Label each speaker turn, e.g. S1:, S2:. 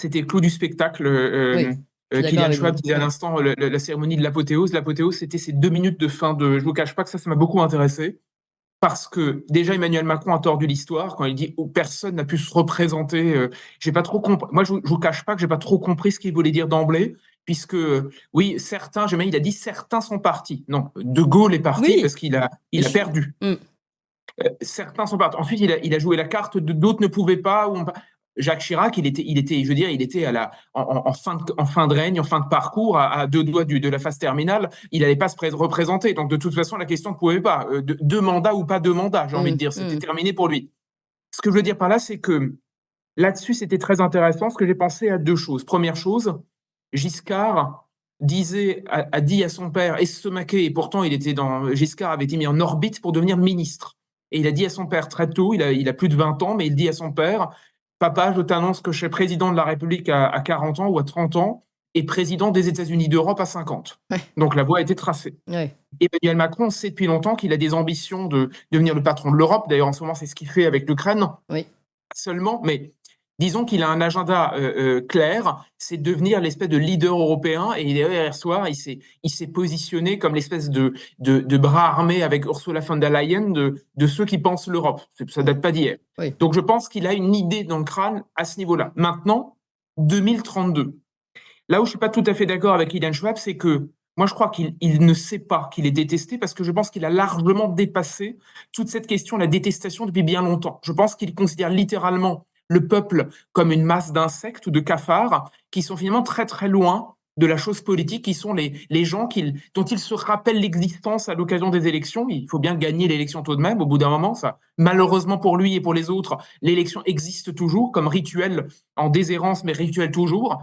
S1: C'était le clou du spectacle.
S2: Oui, je suis d'accord
S1: Kylian
S2: avec
S1: Schwab
S2: vous.
S1: disait à
S2: Ouais.
S1: l'instant la cérémonie de l'apothéose. L'apothéose, c'était ces 2 minutes de fin de. Je vous cache pas que ça m'a beaucoup intéressé. Parce que déjà Emmanuel Macron a tordu l'histoire quand il dit oh, personne n'a pu se représenter. J'ai pas trop compris. Moi, je vous cache pas que j'ai pas trop compris ce qu'il voulait dire d'emblée, puisque oui, certains, il a dit certains sont partis. Non, De Gaulle est parti
S2: Oui,
S1: parce qu'il a,
S2: et
S1: il a perdu.
S2: Mm.
S1: Certains sont partis. Ensuite, il a joué la carte, d'autres ne pouvaient pas. Jacques Chirac, il était, je veux dire, il était en fin de règne, en fin de parcours, à 2 doigts de la phase terminale. Il n'allait pas se représenter. Donc, de toute façon, la question ne pouvait pas. 2 mandats ou pas 2 mandats, j'ai envie de dire. C'était terminé pour lui. Ce que je veux dire par là, c'est que là-dessus, c'était très intéressant, parce que j'ai pensé à 2 choses. Première chose, Giscard a dit à son père, et se maquer, et pourtant Giscard avait été mis en orbite pour devenir ministre. Et il a dit à son père très tôt, il a plus de 20 ans, mais il dit à son père, papa, je t'annonce que je serai président de la République à 40 ans ou à 30 ans, et président des États-Unis d'Europe à 50.
S2: Ouais.
S1: Donc la voie a été tracée.
S2: Ouais.
S1: Emmanuel Macron sait depuis longtemps qu'il a des ambitions de devenir le patron de l'Europe. D'ailleurs, en ce moment, c'est ce qu'il fait avec l'Ukraine.
S2: Oui.
S1: Seulement, mais disons qu'il a un agenda clair, c'est devenir l'espèce de leader européen. Et hier soir, il s'est positionné comme l'espèce de bras armé avec Ursula von der Leyen de ceux qui pensent l'Europe. Ça date pas d'hier.
S2: Oui.
S1: Donc je pense qu'il a une idée dans le crâne à ce niveau-là. Maintenant, 2032. Là où je suis pas tout à fait d'accord avec Kylian Schwab, c'est que moi, je crois qu'il ne sait pas qu'il est détesté, parce que je pense qu'il a largement dépassé toute cette question de la détestation depuis bien longtemps. Je pense qu'il considère littéralement le peuple comme une masse d'insectes ou de cafards qui sont finalement très très loin de la chose politique, qui sont les gens dont il se rappelle l'existence à l'occasion des élections. Il faut bien gagner l'élection tout de même, au bout d'un moment. Ça, malheureusement pour lui et pour les autres, l'élection existe toujours comme rituel en déshérence, mais rituel toujours.